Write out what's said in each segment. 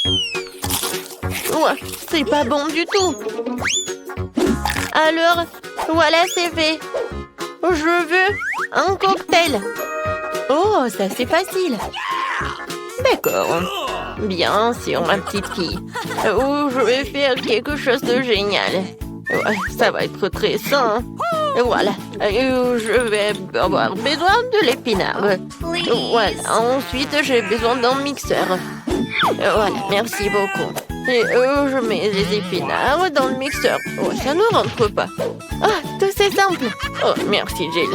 Ouais, c'est pas bon du tout. Alors, voilà, c'est fait. Je veux un cocktail. Oh, ça c'est facile. D'accord. Bien sûr, ma petite fille. Oh, je vais faire quelque chose de génial. Ouais, ça va être très sain. Voilà. Je vais avoir besoin de l'épinard. Voilà. Ensuite, j'ai besoin d'un mixeur. Voilà, merci beaucoup. Et je mets les épinards dans le mixeur. Oh, ça ne rentre pas. Ah, tout c'est simple. Oh, merci, Jill.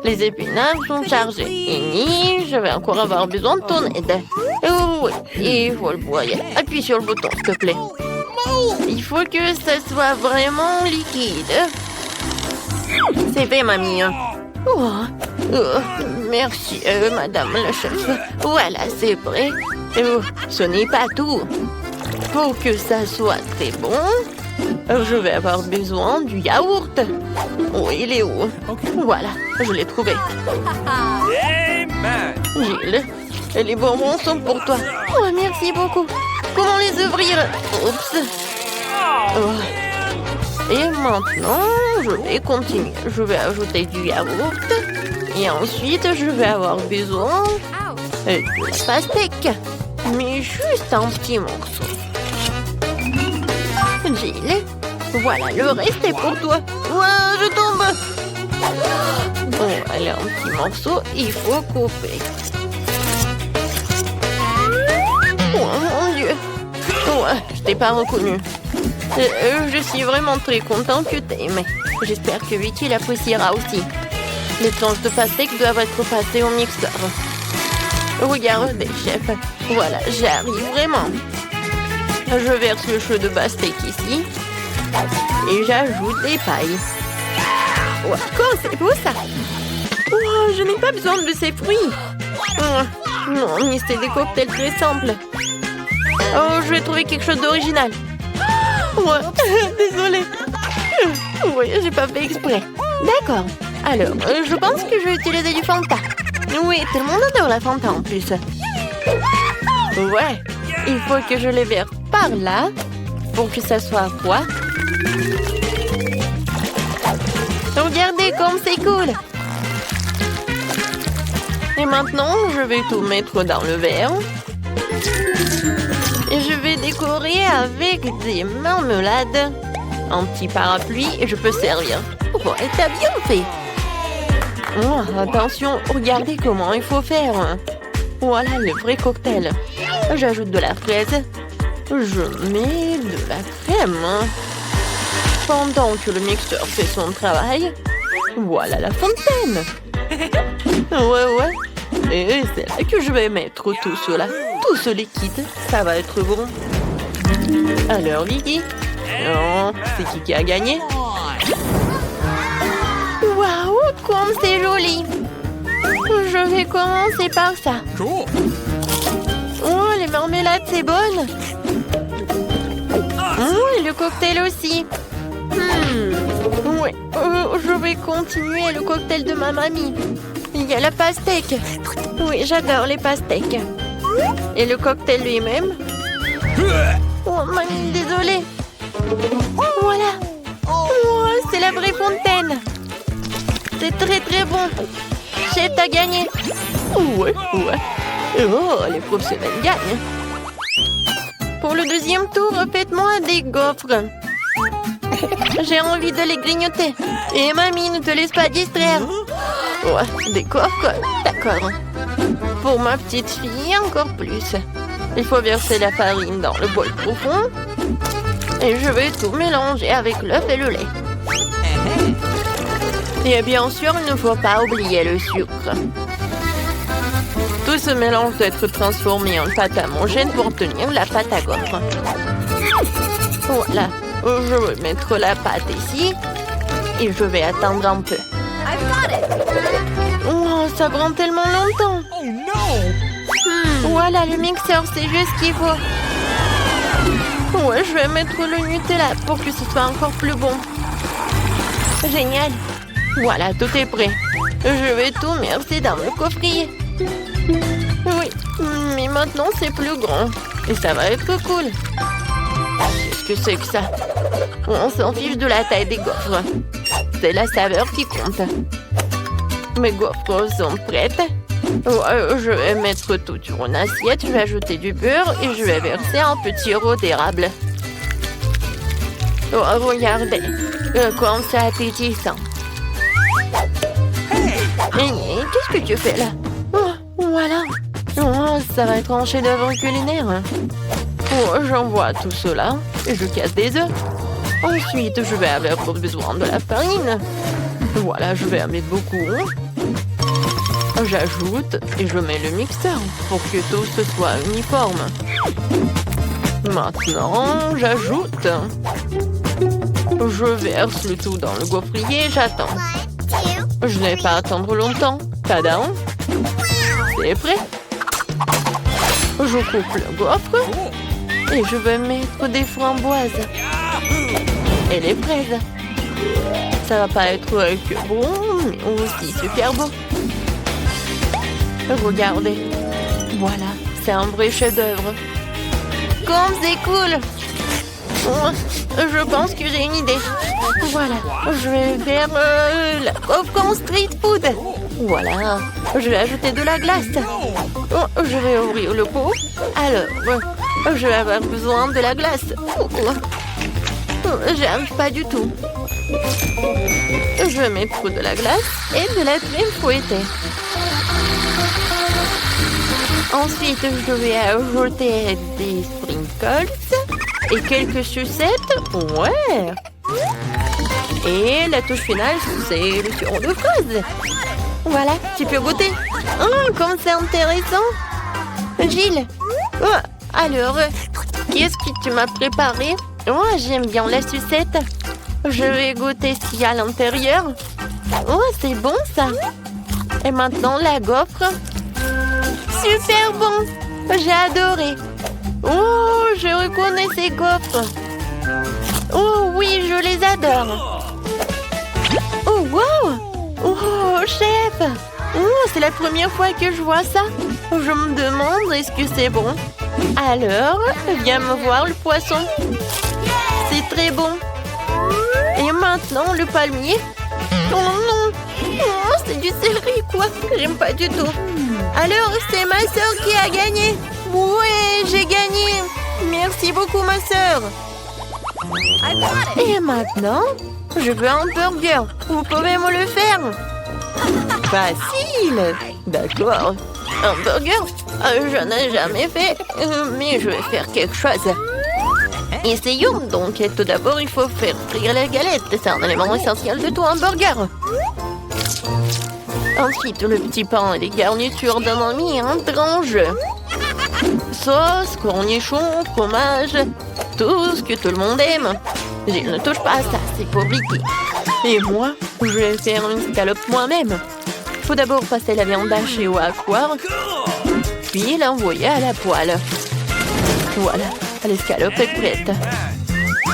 Les épinards sont chargés. Et je vais encore avoir besoin de ton aide. Oh, oui, il faut le broyer. Appuie sur le bouton, s'il te plaît. Il faut que ça soit vraiment liquide. C'est fait, mamie. Oh, merci, madame la chef. Voilà, c'est prêt. Oh, ce n'est pas tout. Pour que ça soit très bon, je vais avoir besoin du yaourt. Oh, il est où? Voilà, je l'ai trouvé. Gilles, les bonbons sont pour toi. Oh, merci beaucoup. Comment les ouvrir? Oups. Oh. Et maintenant, je vais continuer. Je vais ajouter du yaourt. Et ensuite, je vais avoir besoin de pastèque. Mais juste un petit morceau. Jill, voilà, le reste est pour toi. Ouah, je tombe. Bon, allez, un petit morceau, il faut couper. Oh mon Dieu. Ouais, je t'ai pas reconnu. Je suis vraiment très contente que t'aimes. J'espère que Vicky l'appréciera aussi. Les tranches de pastèque doivent être passées au mixeur. Regardez, chef. Voilà, j'arrive vraiment. Je verse le chaud de pastèque ici. Et j'ajoute des pailles. Wow, c'est beau ça. Oh, je n'ai pas besoin de ces fruits. Oh, non, mais c'est des cocktails très simples. Oh, je vais trouver quelque chose d'original. Ouais, désolée. Oui, j'ai pas fait exprès. D'accord. Alors, je pense que je vais utiliser du Fanta. Oui, tout le monde adore la Fanta en plus. Ouais, il faut que je les verse par là pour que ça soit froid. Regardez comme c'est cool. Et maintenant, je vais tout mettre dans le verre. Et je vais décorer avec des marmelades. Un petit parapluie et je peux servir. Oh, et t'as bien fait. Oh, attention, regardez comment il faut faire. Voilà le vrai cocktail. J'ajoute de la fraise. Je mets de la crème. Pendant que le mixeur fait son travail, voilà la fontaine. Ouais. Et c'est là que je vais mettre tout cela. Tout ce liquide, ça va être bon. Alors, Vicky, c'est qui a gagné? Waouh, comme c'est joli! Je vais commencer par ça. Oh, les marmelades, c'est bonne. Oh, et le cocktail aussi. Oui, je vais continuer le cocktail de ma mamie. Il y a la pastèque. Oui, j'adore les pastèques. Et le cocktail lui-même. Oh, mamie, désolée. Voilà. Oh, c'est la vraie fontaine. C'est très très bon. Chef, t'as gagné. Ouais. Oh, les professionnels gagnent. Pour le deuxième tour, faites-moi des gaufres. J'ai envie de les grignoter. Et mamie, ne te laisse pas distraire. Ouais, des gaufres, d'accord. Pour ma petite fille, encore plus. Il faut verser la farine dans le bol profond. Et je vais tout mélanger avec l'œuf et le lait. Et bien sûr, il ne faut pas oublier le sucre. Tout ce mélange doit être transformé en pâte à manger pour tenir la pâte à gaufres. Voilà, je vais mettre la pâte ici et je vais attendre un peu. Oh, ça prend tellement longtemps. Voilà, le mixeur, c'est juste ce qu'il faut. Ouais, je vais mettre le Nutella pour que ce soit encore plus bon. Génial. Voilà, tout est prêt. Je vais tout verser dans le coffrier. Oui, mais maintenant c'est plus grand. Et ça va être cool. Qu'est-ce que c'est que ça? On s'en fiche de la taille des gaufres. C'est la saveur qui compte. Mes gaufres sont prêtes. Je vais mettre tout sur une assiette. Je vais ajouter du beurre et je vais verser un petit sirop d'érable. Oh, regardez, comme c'est appétissant. Qu'est-ce que tu fais là? Oh, voilà. Oh, ça va être un chef-d'œuvre culinaire. Oh, j'envoie tout cela et je casse des œufs. Ensuite, je vais avoir besoin de la farine. Voilà, je vais en mettre beaucoup. J'ajoute et je mets le mixeur pour que tout ce soit uniforme. Maintenant, j'ajoute. Je verse le tout dans le gaufrier et j'attends. Je n'ai pas à attendre longtemps. Tadam! C'est prêt. Je coupe le gaufre et je vais mettre des framboises et les fraises. Ça va pas être que bon, mais aussi super bon. Regardez. Voilà, c'est un vrai chef-d'œuvre. Comme c'est cool! Je pense que j'ai une idée. Voilà, je vais faire la gaufre en street food. Voilà, je vais ajouter de la glace. Je vais ouvrir le pot. Alors, je vais avoir besoin de la glace. J'y arrive pas du tout. Je vais mettre de la glace et de la crème fouettée. Ensuite, je vais ajouter des sprinkles et quelques sucettes. Ouais. Et la touche finale, c'est le sirop de fraise. Voilà, tu peux goûter. Oh, comme c'est intéressant. Gilles, alors, qu'est-ce que tu m'as préparé? Oh, j'aime bien la sucette. Je vais goûter ce qu'il y a à l'intérieur. Oh, c'est bon ça. Et maintenant, la gaufre. Super bon. J'ai adoré. Oh, je reconnais ces gaufres. Oh oui, je les adore. Oh, wow. Oh, chef. Oh, c'est la première fois que je vois ça. Je me demande, est-ce que c'est bon? Alors, viens me voir le poisson. C'est très bon. Et maintenant, le palmier. Oh non. Oh, c'est du céleri, quoi. J'aime pas du tout. Alors, c'est ma sœur qui a gagné. Ouais, j'ai gagné. Merci beaucoup, ma sœur. Et maintenant, je veux un burger. Vous pouvez me le faire? Facile. D'accord. Un burger? Je n'ai jamais fait, mais je vais faire quelque chose. Essayons donc. Tout d'abord, il faut faire frire les galettes. C'est un élément essentiel de tout hamburger. Ensuite, le petit pain et les garnitures de mamie entrent en jeu. Sauce, cornichons, fromage, tout ce que tout le monde aime. Je ne touche pas à ça, c'est pour Vicky. Et moi, je vais faire une scalope moi-même. Il faut d'abord passer la viande hachée au hachoir, puis l'envoyer à la poêle. Voilà, l'escalope est prête.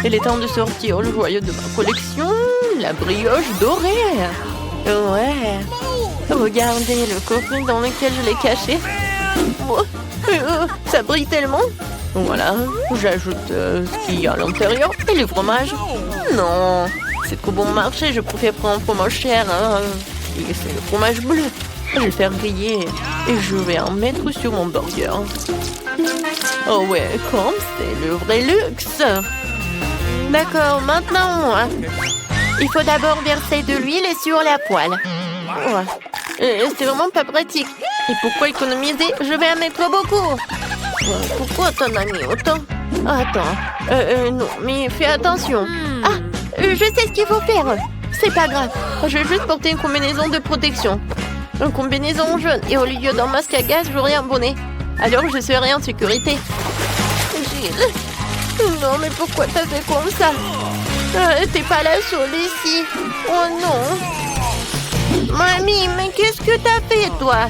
Il est temps de sortir le joyau de ma collection, la brioche dorée. Ouais. Regardez le coffret dans lequel je l'ai caché. Oh, ça brille tellement. Voilà, j'ajoute ce qu'il y a à l'intérieur et le fromage. Non, c'est trop bon marché, je préfère prendre un fromage cher. Hein. Et c'est le fromage bleu. Je vais le faire griller et je vais en mettre sur mon burger. Oh ouais, comme c'est le vrai luxe. D'accord, maintenant moi. Il faut d'abord verser de l'huile sur la poêle. Ouais. C'est vraiment pas pratique. Et pourquoi économiser? Je vais en mettre beaucoup. Pourquoi t'en as mis autant? Attends. Non, mais fais attention. Ah, je sais ce qu'il faut faire. C'est pas grave. Je vais juste porter une combinaison de protection. Une combinaison jaune. Et au lieu d'un masque à gaz, j'aurai un bonnet. Alors je serai en sécurité. Gilles. Non, mais pourquoi t'as fait comme ça? T'es pas la seule ici. Oh non. Mamie, mais qu'est-ce que t'as fait, toi?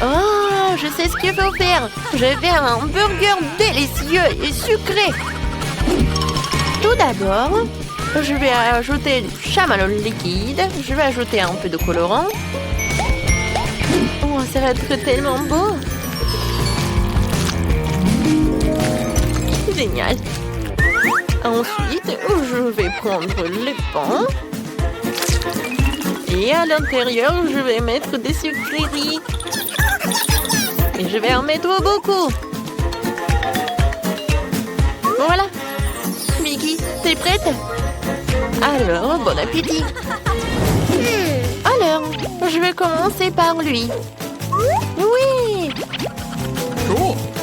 Oh, je sais ce qu'il faut faire. Je vais faire un burger délicieux et sucré. Tout d'abord, je vais ajouter du chamallow liquide. Je vais ajouter un peu de colorant. Oh, ça va être tellement beau. génial. Ensuite, je vais prendre les pains. Et à l'intérieur, je vais mettre des sucreries. Et je vais en mettre beaucoup. Voilà. Vicky, t'es prête? Alors, bon appétit. Alors, je vais commencer par lui. Oui.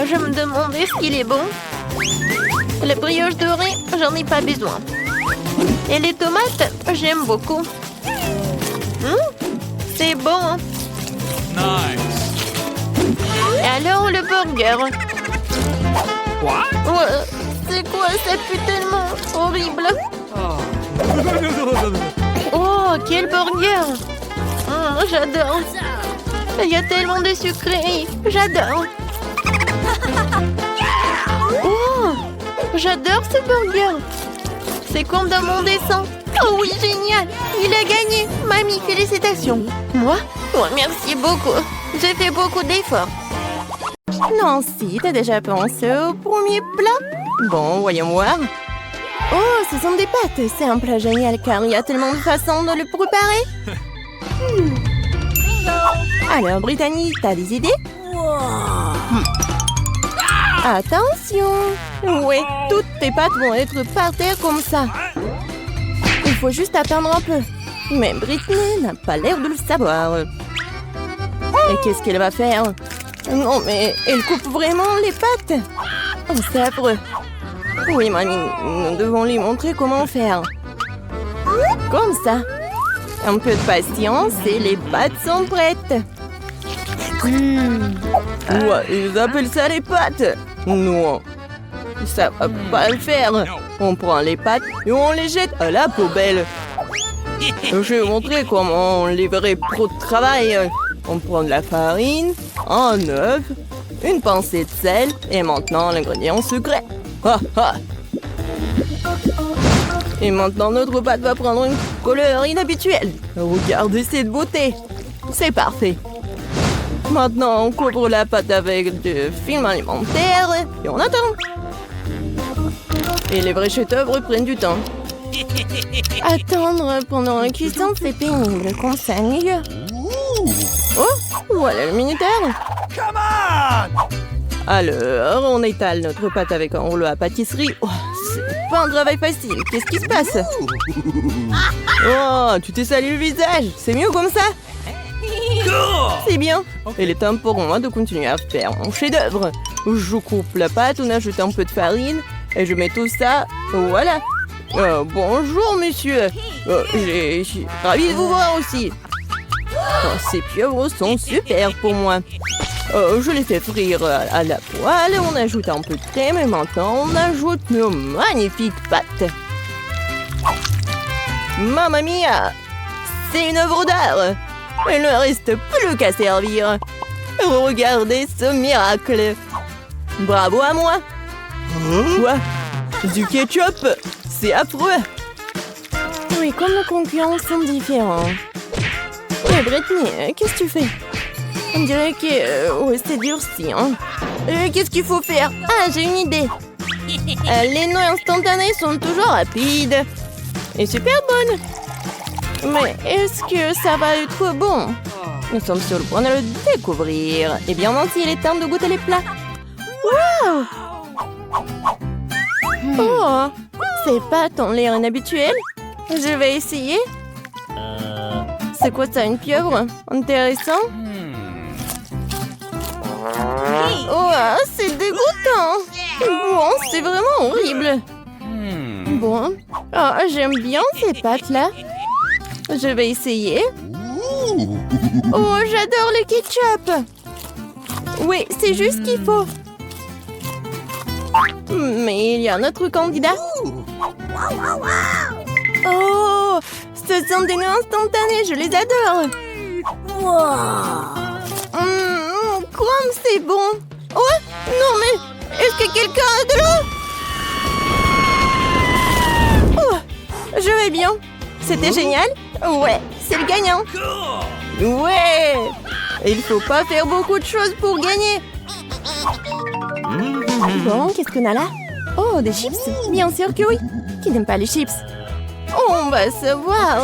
Je me demandais ce qu'il est bon. La brioche dorée, j'en ai pas besoin. Et les tomates, j'aime beaucoup. C'est bon. Hein? Nice. Et alors, le burger. What? Ouais, c'est quoi? Ça pue tellement horrible. Oh, quel burger. J'adore. Il y a tellement de sucreries. J'adore. Oh, j'adore ce burger. C'est comme dans mon dessin. Oh oui, génial. Il a gagné. Mamie, félicitations. Moi? Oh, merci beaucoup. J'ai fait beaucoup d'efforts. Nancy, t'as déjà pensé au premier plat? Bon, voyons voir. Oh, ce sont des pâtes. C'est un plat génial car il y a tellement de façons de le préparer. Alors, Brittany, t'as des idées? Attention! Ouais, toutes tes pâtes vont être par terre comme ça. Il faut juste attendre un peu. Mais Brittany n'a pas l'air de le savoir. Et qu'est-ce qu'elle va faire? Non, mais elle coupe vraiment les pâtes. Oh, c'est affreux. Oui, mamie, nous devons lui montrer comment faire. Comme ça. Un peu de patience et les pâtes sont prêtes. Ouais, ils appellent ça les pâtes. Non, ça va pas le faire. On prend les pâtes et on les jette à la poubelle. Je vais vous montrer comment on livrait trop de travail. On prend de la farine, un œuf, une pincée de sel et maintenant l'ingrédient secret. Ha, ha. Et maintenant notre pâte va prendre une couleur inhabituelle. Regardez cette beauté. C'est parfait. Maintenant, on couvre la pâte avec du film alimentaire et on attend. Et les vrais chefs-d'œuvre prennent du temps. Attendre pendant la cuisson, c'est pénible. Comme ça, mieux. Oh, voilà le minuteur. Alors, on étale notre pâte avec un rouleau à pâtisserie. Oh, c'est pas un travail facile. Qu'est-ce qui se passe? Oh, tu t'es sali le visage. C'est mieux comme ça? C'est bien. Il est temps pour moi de continuer à faire mon chef-d'œuvre. Je coupe la pâte, on ajoute un peu de farine et je mets tout ça. Voilà. Bonjour, monsieur. Je suis ravie de vous voir aussi. Oh, ces pieuvres sont super pour moi. Je les fais frire à la poêle. On ajoute un peu de crème et maintenant on ajoute nos magnifiques pâtes. Mamma mia! C'est une œuvre d'art. Il ne reste plus qu'à servir. Regardez ce miracle. Bravo à moi. Quoi? Du ketchup? C'est affreux. Oui, comme nos concurrents sont différents. Mais Brittany, qu'est-ce que tu fais? On dirait que ouais, c'est durci. Hein? Qu'est-ce qu'il faut faire? Ah, j'ai une idée. Les noix instantanées sont toujours rapides et super bonnes. Mais est-ce que ça va être bon? Nous sommes sur le point de le découvrir. Eh bien, Nancy, il est temps de goûter les plats. Waouh! Oh, ces pâtes ont l'air inhabituelles. Je vais essayer. C'est quoi ça, une pieuvre? Intéressant. Oh, c'est dégoûtant. Bon, c'est vraiment horrible. Bon, j'aime bien ces pâtes-là. Je vais essayer. Oh, j'adore le ketchup. Oui, c'est juste ce qu'il faut. Mais il y a un autre candidat. Oh, ce sont des noix instantanées, je les adore. Comme c'est bon. Oh, non mais, est-ce que quelqu'un a de l'eau? Oh, je vais bien. C'était génial. Ouais, c'est le gagnant. Ouais. Il faut pas faire beaucoup de choses pour gagner. Bon, qu'est-ce qu'on a là? Oh, des chips? Bien sûr que oui. Qui n'aime pas les chips? On va savoir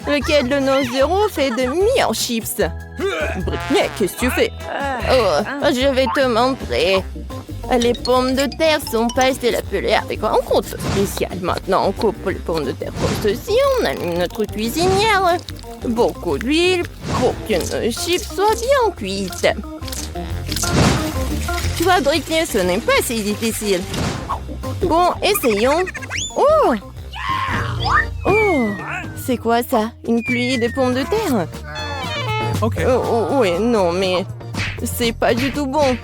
lequel de nos héros fait de meilleurs chips. Britney, qu'est-ce que tu fais? Oh, je vais te montrer. Les pommes de terre sont passées la pelée avec un compte spécial. Maintenant, on coupe les pommes de terre comme ceci. On allume notre cuisinière. Beaucoup d'huile pour que nos chips soient bien cuites. Tu vois, Britney, ce n'est pas si difficile. Bon, essayons. Oh! Oh! C'est quoi ça? Une pluie de pommes de terre? Ok. Oui, non, mais c'est pas du tout bon.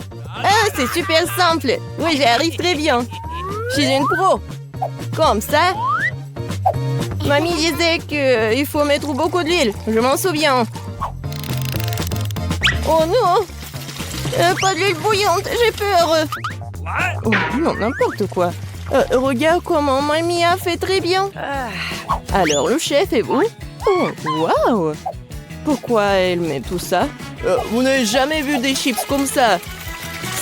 Ah, c'est super simple. Oui, j'y arrive très bien. Je suis une pro. Comme ça. Mamie disait qu'il faut mettre beaucoup d'huile. Je m'en souviens. Oh non! Pas de l'huile bouillante, j'ai peur. Oh, non, n'importe quoi. Regarde comment mamie a fait très bien. Alors, le chef et vous? Oh, waouh! Pourquoi elle met tout ça? Vous n'avez jamais vu des chips comme ça.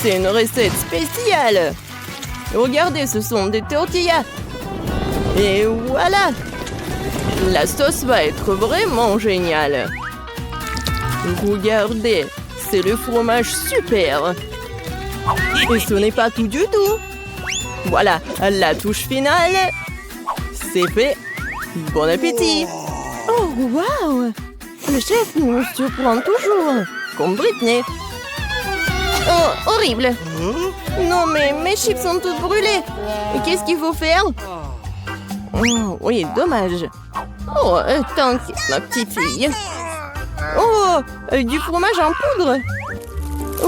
C'est une recette spéciale. Regardez, ce sont des tortillas. Et voilà. La sauce va être vraiment géniale. Regardez, c'est le fromage super. Et ce n'est pas tout du tout. Voilà, la touche finale. C'est fait. Bon appétit. Oh, waouh! Le chef nous surprend toujours. Comme Britney. Oh, horrible. Non, mais mes chips sont toutes brûlées. Et qu'est-ce qu'il faut faire? Oh, oui, dommage. Oh, t'inquiète, ma petite fille. Oh, du fromage en poudre.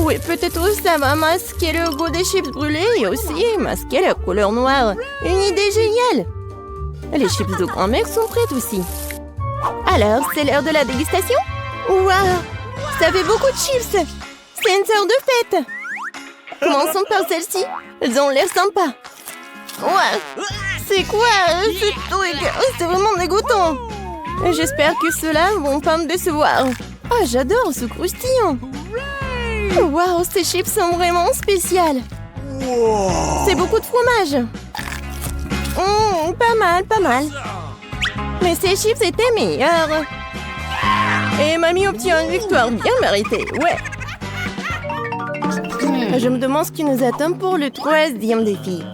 Oui, peut-être ça va masquer le goût des chips brûlés et aussi masquer la couleur noire. Une idée géniale. Les chips de grand-mère sont prêtes aussi. Alors, c'est l'heure de la dégustation? Waouh! Ça fait beaucoup de chips! C'est une sorte de fête! Commençons par celle-ci. Elles ont l'air sympas. Ouais! C'est quoi ce truc? C'est vraiment dégoûtant! J'espère que ceux-là vont pas me décevoir. Oh, j'adore ce croustillant! Waouh, ces chips sont vraiment spéciales! C'est beaucoup de fromage! Pas mal, pas mal. Mais ces chips étaient meilleurs. Et mamie obtient une victoire bien méritée, ouais. Je me demande ce qui nous attend pour le 3e défi.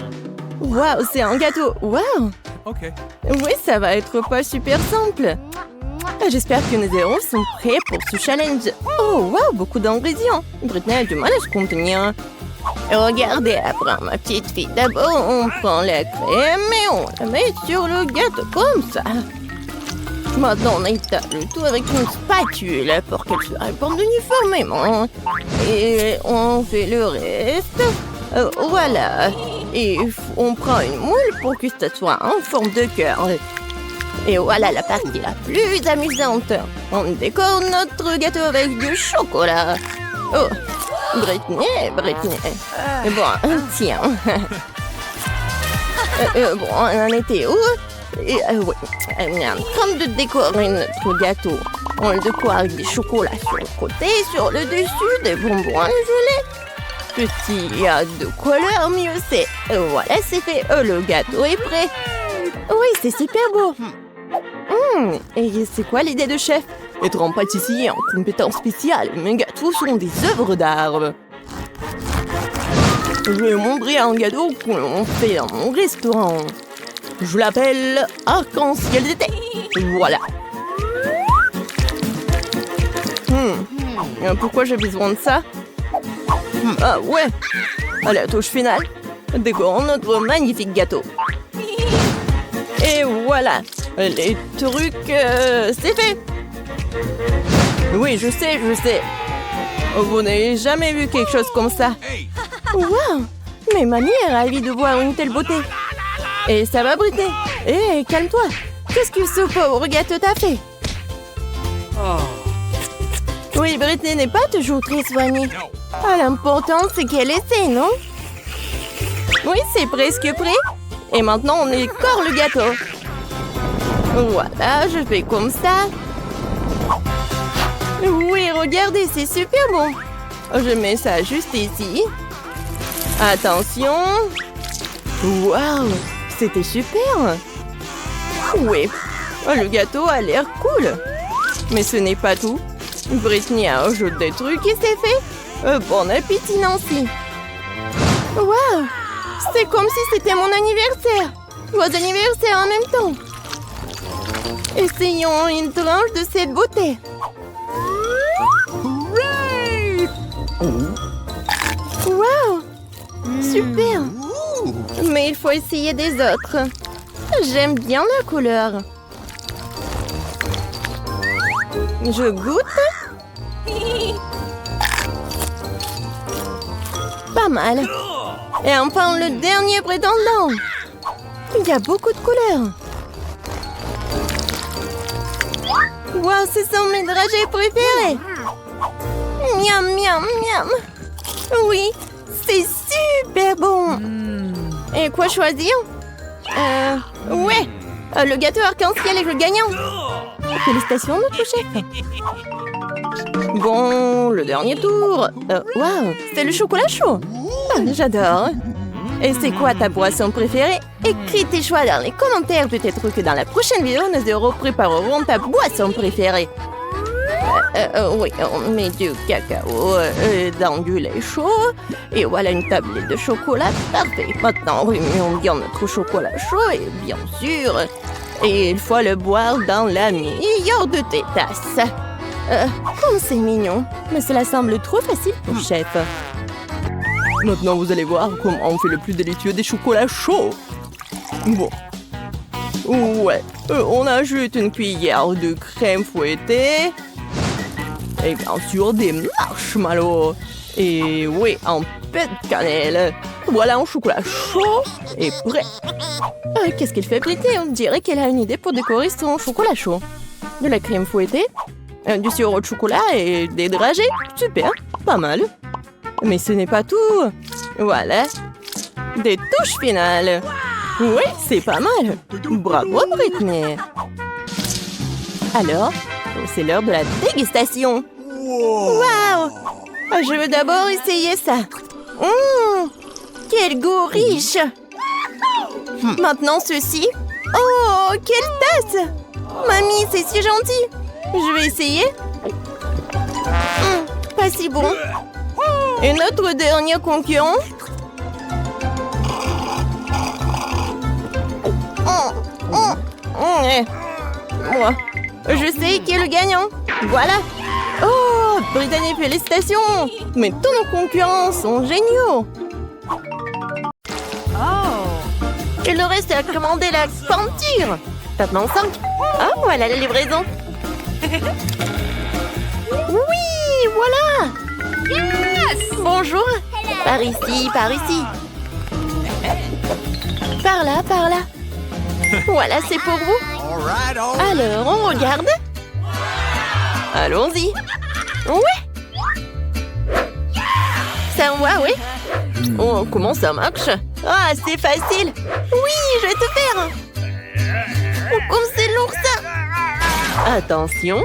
Waouh, c'est un gâteau. Waouh. Ok. Oui, ça va être pas super simple. J'espère que nos héros sont prêts pour ce challenge. Oh, waouh, beaucoup d'ingrédients. Britney a du mal à se contenir. Regardez, après ma petite fille. D'abord, on prend la crème et on la met sur le gâteau comme ça. Maintenant, on étale le tout avec une spatule pour qu'elle se répande uniformément. Et on fait le reste. Voilà. Et on prend une moule pour que ça soit en forme de cœur. Et voilà la partie la plus amusante. On décore notre gâteau avec du chocolat. Oh, Britney. Bon, tiens. Bon, on en était où? Oui, on est en train de décorer notre gâteau. On le décore avec des chocolats sur le côté, sur le dessus, des bonbons gelés. Plus il y a de couleurs, mieux c'est. Voilà, c'est fait. Le gâteau est prêt. Oui, c'est super beau. Et c'est quoi l'idée de chef? Être en pâtissier en compétence spéciale. Mes gâteaux sont des œuvres d'art. Je vais montrer un gâteau qu'on fait dans mon restaurant. Je l'appelle arc-en-ciel d'été. Voilà. Pourquoi j'ai besoin de ça? Ah ouais. À la touche finale, décorons notre magnifique gâteau. Et voilà. Les trucs, c'est fait. Oui, je sais. Vous n'avez jamais vu quelque chose comme ça. Waouh! Mais mamie est ravie de voir une telle beauté. Et ça va, Britney? Hé, calme-toi. Qu'est-ce que ce pauvre gâteau t'a fait? Oui, Britney n'est pas toujours très soignée. Ah, l'important, c'est qu'elle essaie, non? Oui, c'est presque prêt. Et maintenant, on écore le gâteau. Voilà, je fais comme ça. Oui, regardez, c'est super bon. Je mets ça juste ici. Attention. Waouh, c'était super. Oui, le gâteau a l'air cool. Mais ce n'est pas tout. Brittany a ajouté des trucs et c'est fait. Bon appétit, Nancy. Waouh, c'est comme si c'était mon anniversaire. Vos anniversaires en même temps. Essayons une tranche de cette beauté. Waouh, super. Mais il faut essayer des autres. J'aime bien la couleur. Je goûte. Pas mal. Et enfin, le dernier prétendant. Il y a beaucoup de couleurs. Wow, ce sont mes dragées préférées. Miam, miam, miam. Oui, c'est super bon. Et quoi choisir? Ouais, le gâteau arc-en-ciel est le gagnant. Félicitations, notre chef. Bon, le dernier tour. Waouh, c'est le chocolat chaud. Ah, j'adore. Et c'est quoi ta boisson préférée? Écris tes choix dans les commentaires. Peut-être que dans la prochaine vidéo, nos héros prépareront ta boisson préférée. Oui, on met du cacao dans du lait chaud. Et voilà une tablette de chocolat. Parfait. Maintenant, remuons bien notre chocolat chaud. Et bien sûr, et il faut le boire dans la meilleure de tes tasses. Comme c'est mignon. Mais cela semble trop facile pour chef. Maintenant, vous allez voir comment on fait le plus délicieux des chocolats chauds. Bon. Ouais. On ajoute une cuillère de crème fouettée. Et bien sûr, des marshmallows. Et oui, un peu de cannelle. Voilà un chocolat chaud et prêt. Qu'est-ce qu'elle fait, Brittany? On dirait qu'elle a une idée pour décorer son chocolat chaud. De la crème fouettée, du sirop de chocolat et des dragées. Super, pas mal. Mais ce n'est pas tout. Voilà. Des touches finales. Oui, c'est pas mal. Bravo, Brittany. Alors, c'est l'heure de la dégustation. Waouh! Je veux d'abord essayer ça. Quel goût riche! Maintenant, ceci. Oh, quelle tasse! Mamie, c'est si gentil. Je vais essayer. Pas si bon. Et notre dernier concurrent. Moi, je sais qui est le gagnant. Voilà. Oh, Brittany, félicitations. Mais tous nos concurrents sont géniaux. Il nous reste à commander la peinture. Maintenant 5. Ah, voilà la livraison. Oui, voilà. Yes! Bonjour. Par ici, par ici. Par là, par là. Voilà, c'est pour vous. Alors, on regarde. Allons-y. Ouais. Ça va, oui. Oh, comment ça marche? Ah, c'est facile. Oui, je vais te faire. Oh, comme c'est lourd, ça. Attention.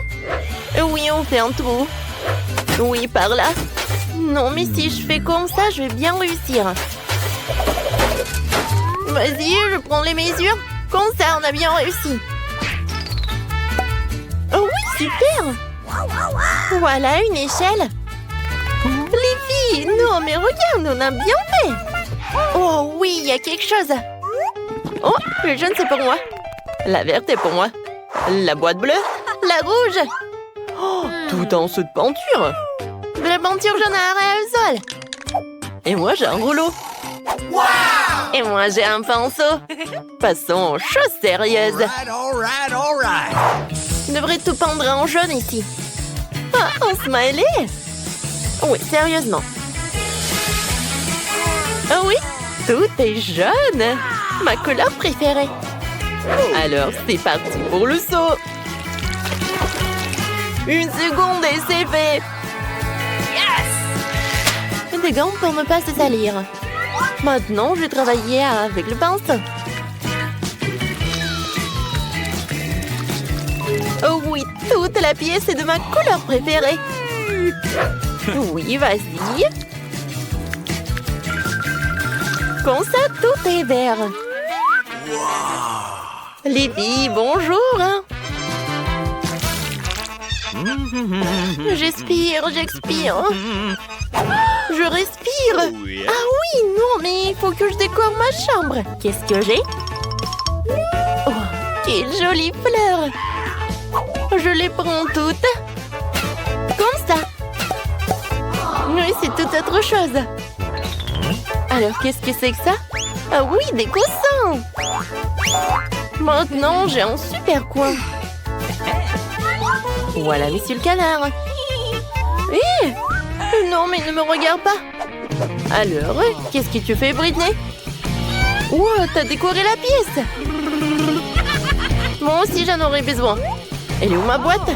Oui, on fait un trou. Oui, par là. Non, mais si je fais comme ça, je vais bien réussir. Vas-y, je prends les mesures. Comme ça, on a bien réussi. Oh oui, super. Voilà une échelle. Les filles, non, mais regarde, on a bien fait. Oh oui, il y a quelque chose. Oh, le jaune, c'est pour moi. La verte est pour moi. La boîte bleue. La rouge. Oh, tout en saut de peinture. De la peinture jaune à aérosol. Et moi, j'ai un rouleau. Wow! Et moi, j'ai un pinceau. Passons aux choses sérieuses. Je devrais tout peindre en jaune ici. Ah, un smiley. Oui, sérieusement. Ah oui, tout est jaune. Ma couleur préférée. Alors, c'est parti pour le saut. Une seconde et c'est fait. Yes! Des gants pour ne pas se salir. Maintenant, je vais travailler avec le pinceau. Oh oui, toute la pièce est de ma couleur préférée. Oui, vas-y. Comme ça, tout est vert. Les filles, bonjour. J'expire. Je respire. Ah oui, non, mais il faut que je décore ma chambre. Qu'est-ce que j'ai? Oh, quelle jolie fleur. Je les prends toutes. Comme ça. Oui, c'est tout autre chose. Alors, qu'est-ce que c'est que ça? Ah oui, des coussins. Maintenant, j'ai un super coin. Voilà, monsieur le canard. Hé! Non, mais ne me regarde pas. Alors, qu'est-ce que tu fais, Britney? Wow, t'as décoré la pièce. Moi aussi, j'en aurais besoin. Elle est où ma boîte?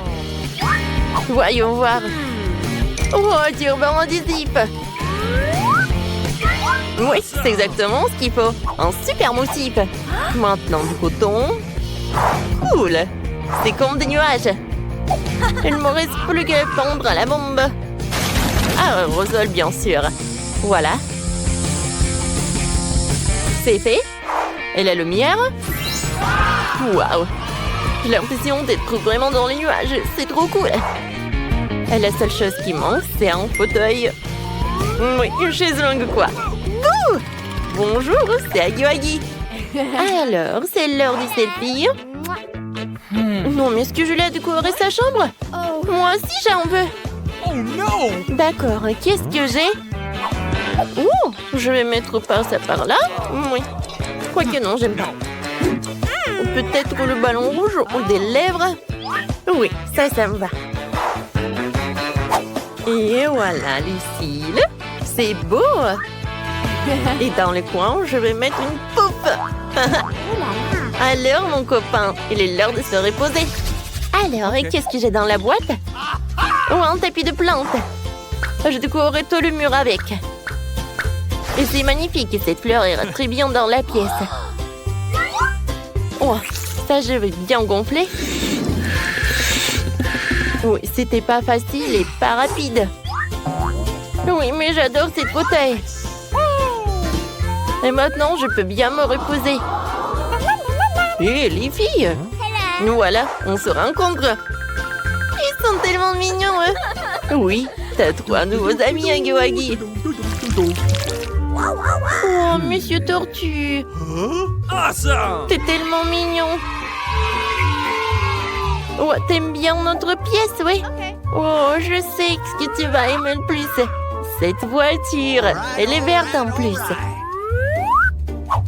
Voyons voir. Oh, du ruban adhésif. Oui, c'est exactement ce qu'il faut. Un super motif. Maintenant, du coton. Cool. C'est comme des nuages. Il ne me reste plus qu'à pendre à la bombe. Ah, Rosol, bien sûr. Voilà. C'est fait. Et la lumière. Waouh. J'ai l'impression d'être vraiment dans les nuages. C'est trop cool. Et la seule chose qui manque, c'est un fauteuil. Oui, une chaise longue quoi. Bouh! Bonjour, c'est Agui. Alors, c'est l'heure du selfie. Non, mais est-ce que je l'ai décoré sa chambre? Moi aussi, j'en veux. Oh non! D'accord, qu'est-ce que j'ai? Oh, je vais mettre ça par là. Oui. Quoique non, j'aime pas. Ou peut-être le ballon rouge ou des lèvres. Oui, ça me va. Et voilà, Lucille. C'est beau. Et dans le coin, je vais mettre une poupe. Alors, mon copain, il est l'heure de se reposer. Alors, qu'est-ce que j'ai dans la boîte? Oh, un tapis de plantes. Je décorerai tout le mur avec. Et c'est magnifique, cette fleur ira très bien dans la pièce. Oh, ça, je vais bien gonfler. Oui, c'était pas facile et pas rapide. Oui, mais j'adore cette fauteuil. Et maintenant, je peux bien me reposer. Hé, les filles! Nous voilà, on se rencontre. Ils sont tellement mignons, eux. Oui, t'as 3 nouveaux amis, Agui. Oh, Monsieur Tortue. Awesome! T'es tellement mignon. Oh, t'aimes bien notre pièce, oui? Oh, je sais ce que tu vas aimer le plus. Cette voiture. Elle est verte en plus.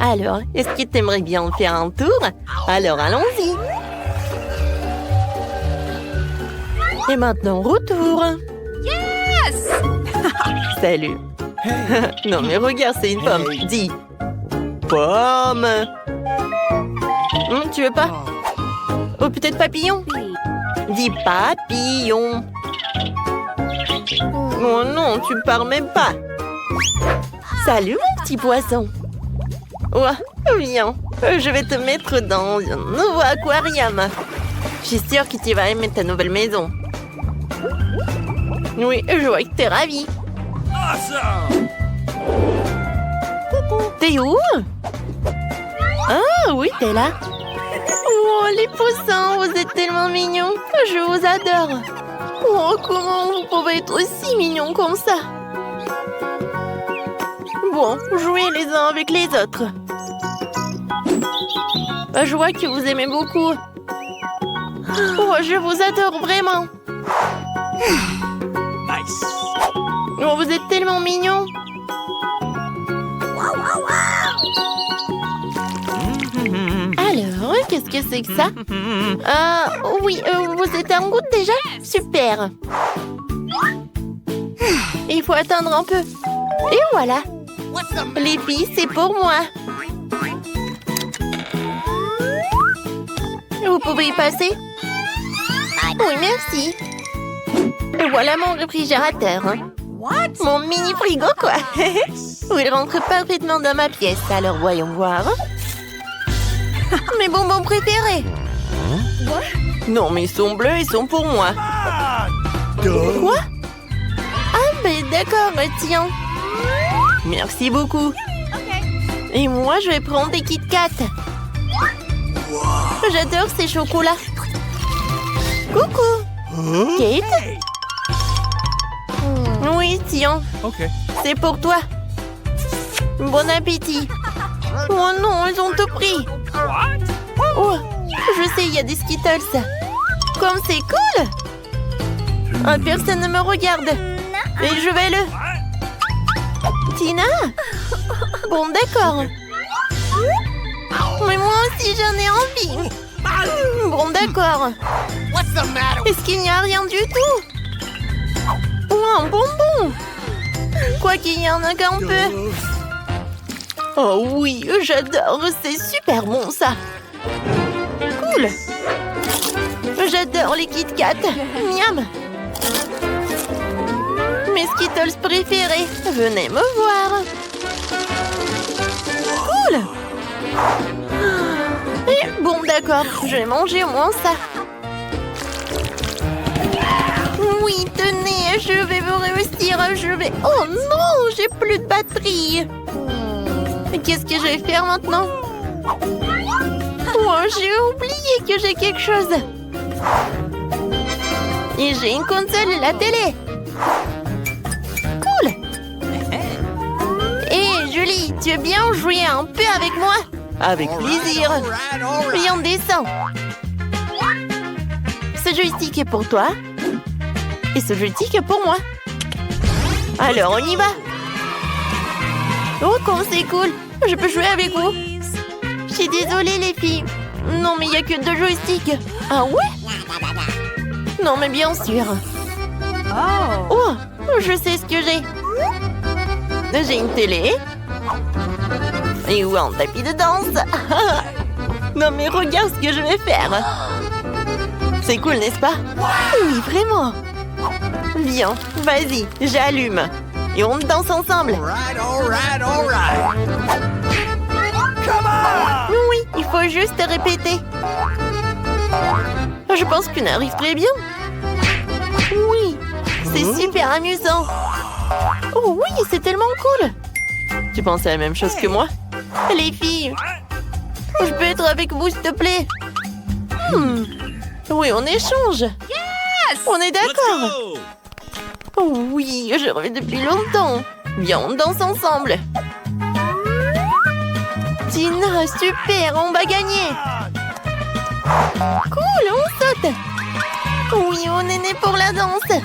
Alors, est-ce que t'aimerais bien faire un tour? Alors, allons-y. Et maintenant, retour. Yes! Salut. Non, mais regarde, c'est une pomme. Dis. Pomme. Tu veux pas? Oh, peut-être papillon? Dis papillon. Oh non, tu pars même pas. Salut, mon petit poisson. Oh, viens. Je vais te mettre dans un nouveau aquarium. Je suis sûre que tu vas aimer ta nouvelle maison. Oui, je vois que t'es ravie. Awesome! T'es où? Ah oui, t'es là. Oh, les poussins, vous êtes tellement mignons. Je vous adore. Oh, comment vous pouvez être aussi mignons comme ça? Bon, jouez les uns avec les autres. Je vois que vous aimez beaucoup. Oh, je vous adore vraiment. Nice! Oh, vous êtes tellement mignons. Alors, qu'est-ce que c'est que ça? Oui, vous êtes en route déjà? Super. Il faut attendre un peu. Et voilà. Les filles, c'est pour moi. Vous pouvez y passer? Oui, merci. Et voilà mon réfrigérateur. Mon mini frigo, quoi. Il rentre parfaitement dans ma pièce. Alors, voyons voir. Mes bonbons préférés. Non, mais ils sont bleus, ils sont pour moi. Quoi? Ah, mais d'accord, tiens. Merci beaucoup. Et moi, je vais prendre des Kit Kat. J'adore ces chocolats. Coucou. Kate? Oui, tiens. Okay. C'est pour toi. Bon appétit. Oh non, ils ont tout pris. Oh, je sais, il y a des Skittles. Comme c'est cool. Ah, personne ne me regarde. Et je vais le... Tina? Bon, d'accord. Mais moi aussi, j'en ai envie. Bon, d'accord. Est-ce qu'il n'y a rien du tout? Oh, un bonbon. Quoi qu'il y en a qu'un peu. Oh oui, j'adore. C'est super bon, ça. Cool. J'adore les Kit Kat. Miam. Mes Skittles préférés. Venez me voir. Cool. Et bon, d'accord. Je vais manger au moins ça. Oui, tenez. Je vais vous réussir. Oh non, j'ai plus de batterie. Qu'est-ce que je vais faire maintenant? Oh, j'ai oublié que j'ai quelque chose. Et j'ai une console et la télé. Cool. Hé, Julie, tu veux bien jouer un peu avec moi? Avec plaisir. Viens, descends. Ce joystick est pour toi. Et ce joystick est pour moi. Alors, on y va. Oh, comme c'est cool. Je peux jouer avec vous. Je suis désolée, les filles. Non, mais il n'y a que 2 joysticks. Ah ouais? Non, mais bien sûr. Oh, je sais ce que j'ai. J'ai une télé. Et ou un tapis de danse. Non, mais regarde ce que je vais faire. C'est cool, n'est-ce pas? Oui, vraiment. Viens, vas-y, j'allume. Et on danse ensemble. Oui, il faut juste répéter. Je pense qu'on arrive très bien. Oui, c'est super amusant. Oh oui, c'est tellement cool. Tu penses à la même chose que moi? Les filles, je peux être avec vous, s'il te plaît? Oui, on échange. On est d'accord. Oh oui, je rêve depuis longtemps. Viens, on danse ensemble. Tina, super, on va gagner. Cool, on saute. Oui, on est né pour la danse.